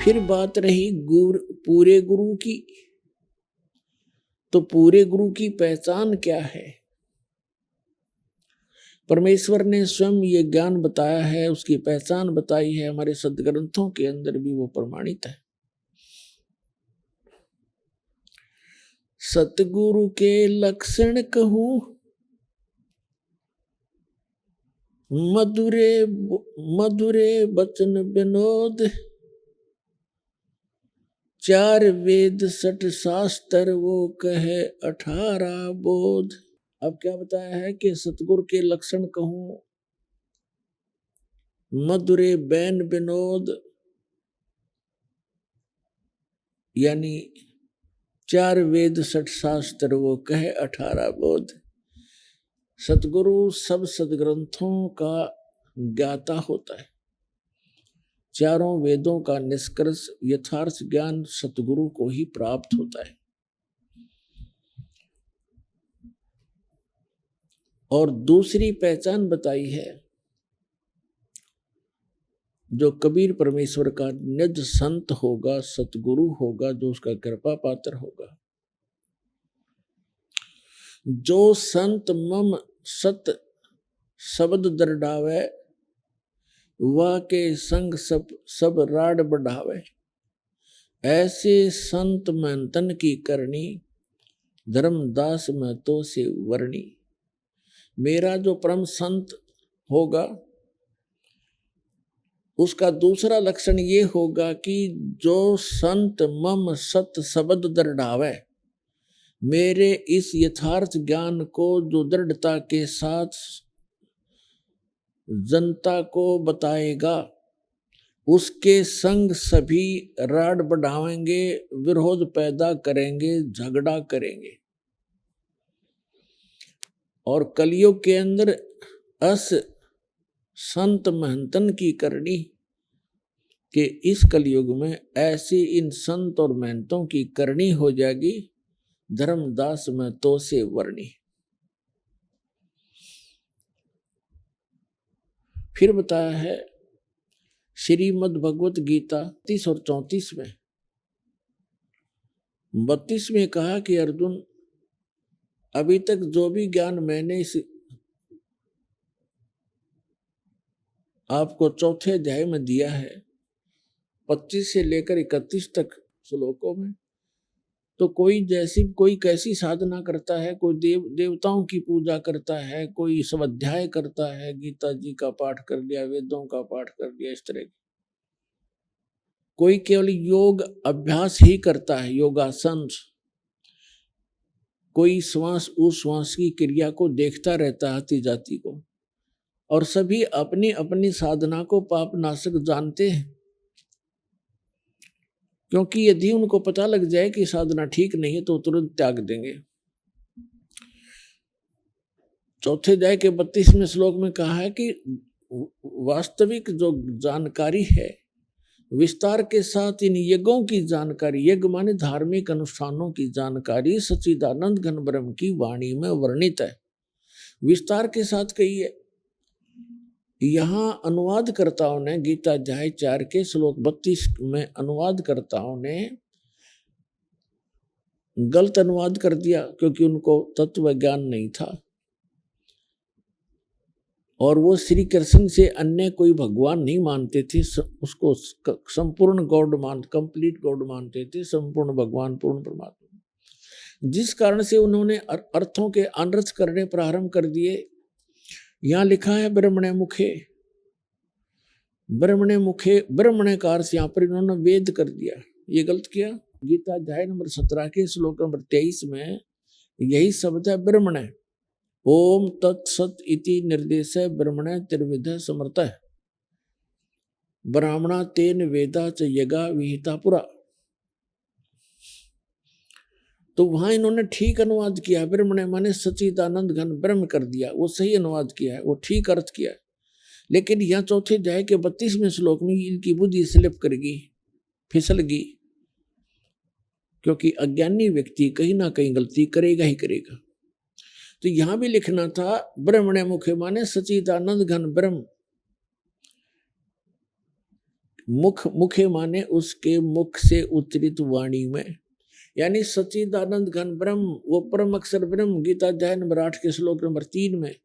फिर बात रही पूरे गुरु की। तो पूरे गुरु की पहचान क्या है? परमेश्वर ने स्वयं ये ज्ञान बताया है, उसकी पहचान बताई है, हमारे सदग्रंथों के अंदर भी वो प्रमाणित है। सतगुरु के लक्षण कहूं, मधुरे मधुरे बचन विनोद, 4 वेद 6 शास्त्र वो कहे 18 बोध। अब क्या बताया है कि सतगुरु के लक्षण कहूं, मधुरे बैन विनोद, यानी 4 वेद 6 शास्त्र वो कहे 18 बोध। सतगुरु सब सदग्रंथों का ज्ञाता होता है। चारों वेदों का निष्कर्ष यथार्थ ज्ञान सतगुरु को ही प्राप्त होता है। और दूसरी पहचान बताई है, जो कबीर परमेश्वर का निज संत होगा, सतगुरु होगा, जो उसका कृपा पात्र होगा, जो संत मम सत शब्द दरडावे, वा के संग सब राड बढ़ावे। ऐसे संत महंतन की करनी, धर्मदास महतो से वर्णी। मेरा जो परम संत होगा उसका दूसरा लक्षण ये होगा कि जो संत मम सत शब्द दृढ़ावे, मेरे इस यथार्थ ज्ञान को जो दृढ़ता के साथ जनता को बताएगा, उसके संग सभी राड बढ़ावेंगे, विरोध पैदा करेंगे, झगड़ा करेंगे। और कलयुग के अंदर अस संत महंतन की करनी कि इस कलयुग में ऐसी इन संत और महंतों की करनी हो जाएगी, धर्मदास महतो से वर्णी। फिर बताया है श्रीमद् भगवत गीता 30 और 34 में, 32 में कहा कि अर्जुन, अभी तक जो भी ज्ञान मैंने इस आपको चौथे अध्याय में दिया है, 25 से लेकर 31 तक श्लोकों में, तो कोई कैसी साधना करता है, कोई देवताओं की पूजा करता है, कोई स्वाध्याय करता है, गीता जी का पाठ कर लिया, वेदों का पाठ कर लिया, इस तरह की। कोई केवल योग अभ्यास ही करता है, योगासन। कोई श्वास उश्वास की क्रिया को देखता रहता है, आती जाती को। और सभी अपनी अपनी साधना को पाप नाशक जानते हैं, क्योंकि यदि उनको पता लग जाए कि साधना ठीक नहीं है तो तुरंत त्याग देंगे। चौथे अध्याय के 32वें श्लोक में कहा है कि वास्तविक जो जानकारी है, विस्तार के साथ इन यज्ञों की जानकारी, यज्ञ माने धार्मिक अनुष्ठानों की जानकारी सच्चिदानंद घन ब्रह्म की वाणी में वर्णित है, विस्तार के साथ कही है। यहाँ अनुवादकर्ताओं ने गीता अध्याय 4 के श्लोक 32 में अनुवादकर्ताओं ने गलत अनुवाद कर दिया, क्योंकि उनको तत्व ज्ञान नहीं था और वो श्री कृष्ण से अन्य कोई भगवान नहीं मानते थे, उसको संपूर्ण कंप्लीट गॉड मानते थे, संपूर्ण भगवान, पूर्ण परमात्मा। जिस कारण से उन्होंने अर्थों के अनर्थ करने प्रारंभ कर दिए। यहाँ लिखा है ब्रह्मणे मुखे, ब्रह्मणे मुखे, ब्रह्मणे का अर्थ यहाँ पर इन्होंने वेद कर दिया, ये गलत किया। गीता अध्याय नंबर 17 के श्लोक नंबर 23 में यही शब्द है ब्रह्मणे। ओम तत्सत इति निर्देश ब्रह्मणे त्रिविध समर्थ, ब्राह्मणा तेन वेदा च यगा विहिता पुरा। तो वहां इन्होंने ठीक अनुवाद किया, ब्रह्मणे माने सच्चिदानंद घन ब्रह्म कर दिया, वो सही अनुवाद किया है, वो ठीक अर्थ किया है। लेकिन यहाँ चौथे अध्याय के 32वें श्लोक में इनकी बुद्धि स्लिप करेगी, फिसल गई, क्योंकि अज्ञानी व्यक्ति कहीं ना कहीं गलती करेगा ही करेगा। तो यहां भी लिखना था ब्रह्मणे मुखे माने सच्चिदानंद घन ब्रह्म। मुखे माने उसके मुख से उच्चरित वाणी में, यानी सच्चिदानंद घन ब्रह्म, वो परम अक्षर ब्रह्म। गीता अध्याय नंबर 8 के श्लोक नंबर 3 में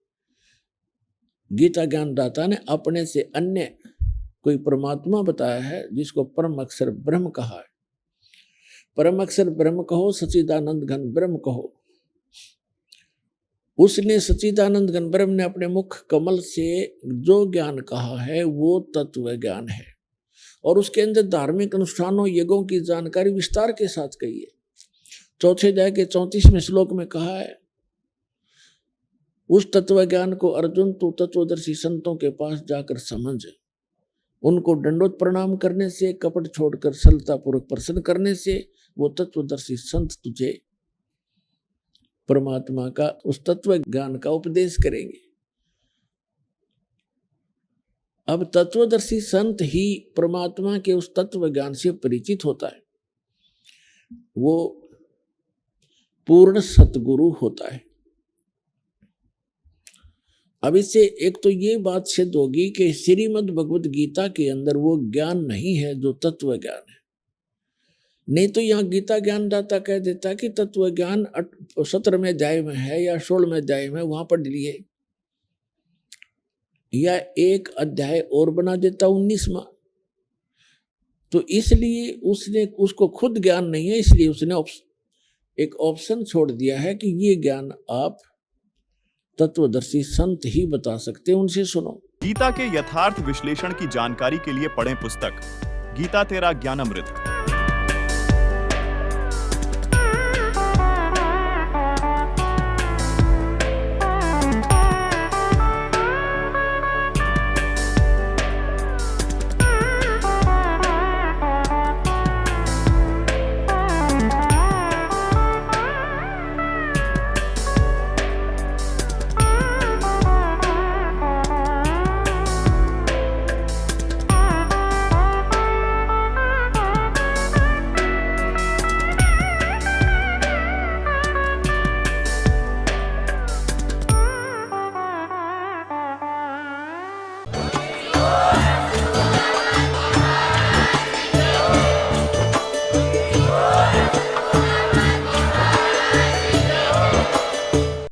गीता ज्ञानदाता ने अपने से अन्य कोई परमात्मा बताया है जिसको परम अक्षर ब्रह्म कहा है। परम अक्षर ब्रह्म कहो, सच्चिदानंद घन ब्रह्म कहो। उसने सच्चिदानंद घन ब्रह्म ने अपने मुख कमल से जो ज्ञान कहा है वो तत्व ज्ञान है, और उसके अंदर धार्मिक अनुष्ठानों यज्ञों की जानकारी विस्तार के साथ कही है। चौथे अध्याय के 34वें श्लोक में कहा है, उस तत्व ज्ञान को अर्जुन तू तत्वदर्शी संतों के पास जाकर समझ। उनको दंडोत प्रणाम करने से, कपट छोड़कर सरलता पूर्वक प्रसन्न करने से वो तत्वदर्शी संत तुझे परमात्मा का, उस तत्व ज्ञान का उपदेश करेंगे। अब तत्वदर्शी संत ही परमात्मा के उस तत्व ज्ञान से परिचित होता है, वो पूर्ण सतगुरु होता है। अब इससे एक तो ये बात सिद्ध होगी कि श्रीमद् भगवत गीता के अंदर वो ज्ञान नहीं है जो तत्व ज्ञान है। नहीं तो यहाँ गीता ज्ञानदाता कह देता कि तत्व ज्ञान 17वें अध्याय में है या 16वें अध्याय में, वहां पढ़ लिए, या एक अध्याय और बना देता 19वां। तो इसलिए उसने, उसको खुद ज्ञान नहीं है, इसलिए उसने एक ऑप्शन छोड़ दिया है कि ये ज्ञान आप तत्वदर्शी संत ही बता सकते हैं, उनसे सुनो। गीता के यथार्थ विश्लेषण की जानकारी के लिए पढ़ें पुस्तक गीता तेरा ज्ञानामृत।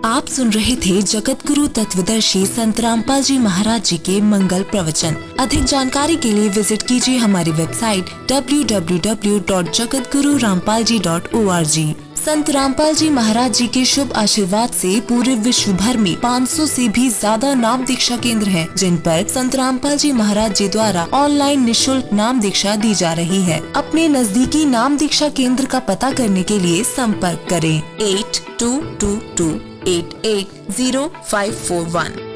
आप सुन रहे थे जगत गुरु तत्वदर्शी संत रामपाल जी महाराज जी के मंगल प्रवचन। अधिक जानकारी के लिए विजिट कीजिए हमारी वेबसाइट www.jagatgururampalji.org। संत रामपाल जी महाराज जी के शुभ आशीर्वाद से पूरे विश्व भर में 500 से भी ज्यादा नाम दीक्षा केंद्र हैं, जिन पर संत रामपाल जी महाराज जी द्वारा ऑनलाइन निःशुल्क नाम दीक्षा दी जा रही है। अपने नजदीकी नाम दीक्षा केंद्र का पता करने के लिए संपर्क करें 8222880541।